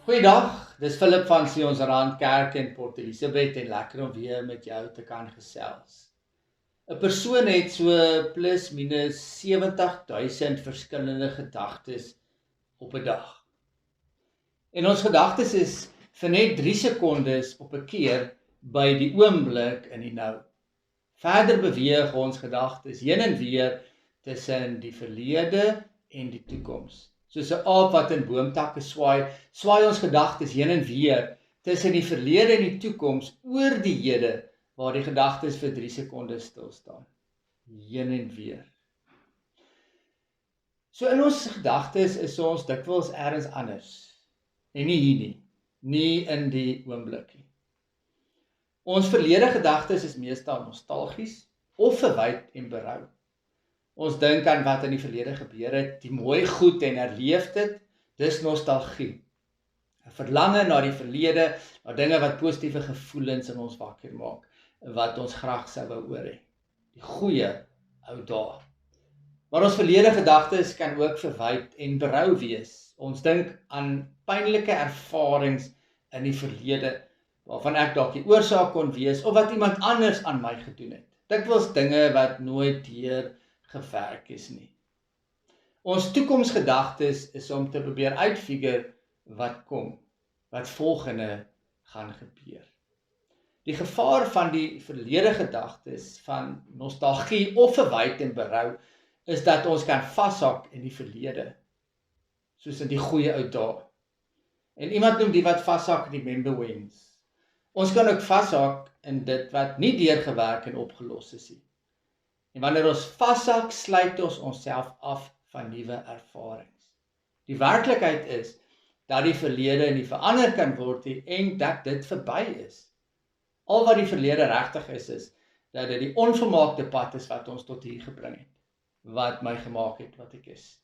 Goeiedag, dis Philip van Sionsrand Kerk in Port Elizabeth en lekker om weer met jou te kan gesels. 'n Persoon het so plus minus 70.000 verskillende gedagtes op 'n dag. En ons gedagtes is vir net 3 sekondes op 'n keer by die oomblik in die nou. Verder beweeg ons gedagtes heen en weer tussen die verlede en die toekoms. Soos 'n aap wat in boomtakke swaai ons gedagtes heen en weer tussen die verlede en die toekoms oor die hede, waar die gedagtes vir 3 sekondes stil staan. Heen en weer. So in ons gedagtes is ons dikwels ergens anders. En nie hier nie in die oomblik nie. Ons verlede gedagtes is meestal nostalgies of verwyd en berou. Ons dink aan wat in die verlede gebeur het, die mooi goed en herleef dit, dis nostalgie. 'n Verlange na die verlede, na dinge wat positiewe gevoelens in ons wakker maak, wat ons graag sou wou oor hê. Die goeie ou dae. Maar ons verlede gedagtes kan ook verwyd en berou wees. Ons dink aan pynlike ervarings in die verlede, waarvan ek dalk die oorsaak kon wees, of wat iemand anders aan my gedoen het. Dikwels dinge wat nooit deur gewerk is nie. Ons toekomsgedagtes is om te probeer uitfigure wat kom, wat volgende gaan gebeur. Die gevaar van die verlede gedagtes, van nostalgie of verwyd en berou, is dat ons kan vashak in die verlede, soos in die goeie ou dae. En iemand noem die wat vashak die remember-whens. Ons kan ook vashak in dit wat nie deurgewerk en opgelos is nie. En wanneer ons vashak, sluit ons onsself af van nuwe ervarings. Die werklikheid is dat die verlede nie verander kan word nie en dat dit verby is. Al wat die verlede regtig is dat dit die onvermaakte pad is wat ons tot hier gebring het, wat my gemaak het wat ek is.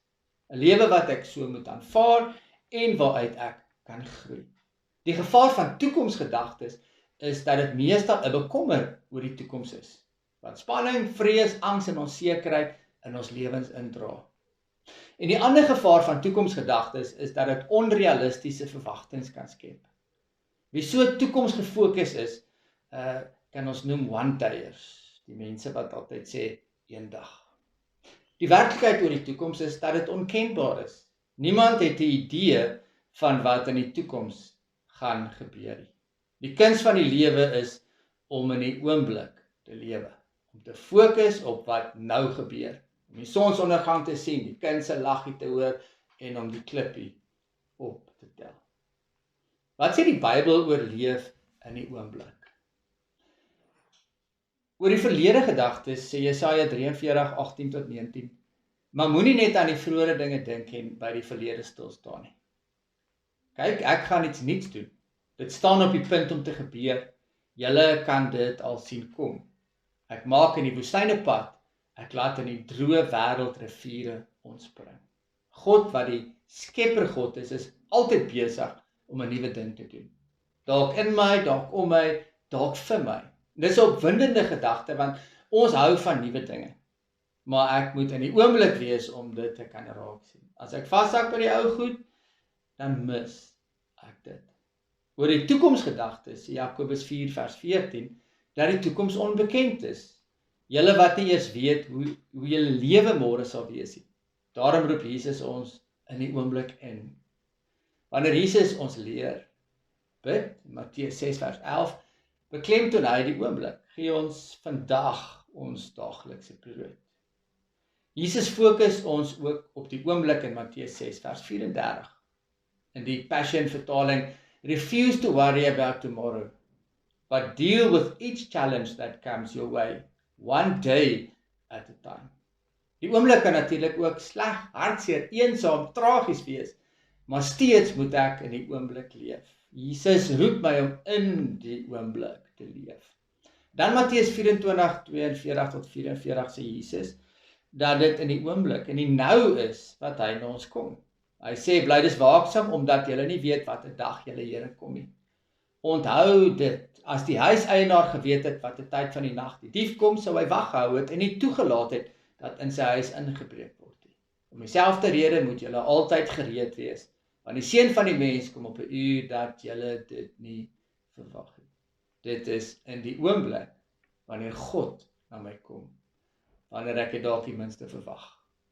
'n Lewe wat ek so moet aanvaar en waaruit ek kan groei. Die gevaar van toekomsgedagtes is dat dit meestal 'n bekommer oor die toekoms is, wat spanning, vrees, angs en onsekerheid in ons lewens indra. En die ander gevaar van toekomsgedagtes is dat dit onrealistiese verwagtinge kan skep. Wie so toekomsgefokus is, kan ons noem one-dayers, die mense wat altyd sê eendag. Die werklikheid oor die toekoms is dat dit onkenbaar is. Niemand het 'n idee van wat in die toekoms gaan gebeur nie. Die kuns van die lewe is om in die oomblik te lewe, om te fokus op wat nou gebeur, om die sonsondergang te sien, die kind se laggie te hoor en om die klippie op te tel. Wat sê die Bybel oor leef in die oomblik? Oor die verlede gedagtes sê Jesaja 43:18-19, maar moenie net aan die vroeë dinge dink en by die verlede stil staan nie. Kyk, ek gaan iets nuuts doen. Dit staan op die punt om te gebeur. Julle kan dit al sien kom. Ek maak in die woestyne pad, ek laat in die droë wêreld riviere ontspring. God wat die skepper God is altyd besig om 'n nuwe ding te doen. Dalk in my, dalk om my, dalk vir my. Dis 'n opwindende gedagte want ons hou van nuwe dinge. Maar ek moet in die oomblik wees om dit te kan raak sien. As ek vashak by die ou goed, dan mis ek dit. Oor die toekomsgedagtes, Jakobus 4:14, dat die toekoms onbekend is. Julle wat nie eers weet hoe julle lewe môre sal wees nie. Daarom roep Jesus ons in die oomblik in. Wanneer Jesus ons leer bid, Matteus 6:11, beklemtoon hy die oomblik. Gee ons vandag ons daaglikse brood. Jesus fokus ons ook op die oomblik in Matteus 6:34. In die Passion vertaling, refuse to worry about tomorrow, but deal with each challenge that comes your way, one day at a time. Die oomblik kan natuurlik ook sleg, hartseer, eensaam, tragies wees, maar steeds moet ek in die oomblik leef. Jesus roep my om in die oomblik te leef. Dan Matteus 24:42-44 sê Jesus, dat dit in die oomblik, in die nou is, wat hy na ons kom. Hy sê, bly dus waaksaam, omdat julle nie weet wat 'n dag julle Here kom nie. Onthou dit, as die huiseienaar geweet het wat 'n tyd van die nag die dief kom, sou hy wag gehou het en nie toegelaat het dat in sy huis ingebreek word nie. Om dieselfde rede moet julle altyd gereed wees, Want die seun van die mens kom op 'n uur dat julle dit nie verwag nie. Dit is in die oomblik wanneer God na my kom, wanneer ek dit dalk die minste verwag.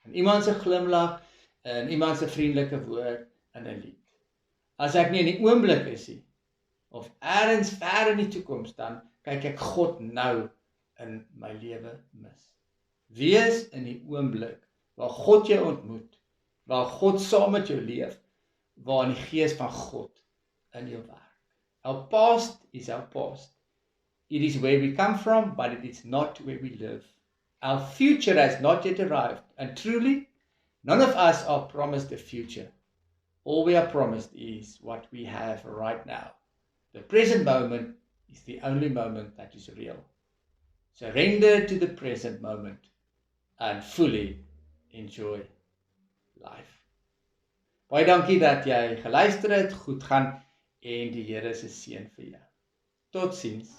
En iemand se glimlag, en iemand se vriendelike woord in 'n lied. As ek nie in die oomblik is nie, of ergens ver in die toekoms, dan kyk ek God nou in my lewe mis. Wees in die oomblik waar God jou ontmoet, waar God saam met jou leef, waar in die gees van God in jou werk. Our past is our past. It is where we come from, but it is not where we live. Our future has not yet arrived, and truly, none of us are promised a future. All we are promised is what we have right now. The present moment is the only moment that is real. Surrender to the present moment and fully enjoy life. Baie dankie dat jy geluister het, goed gaan en die Here se seën vir jou. Totsiens.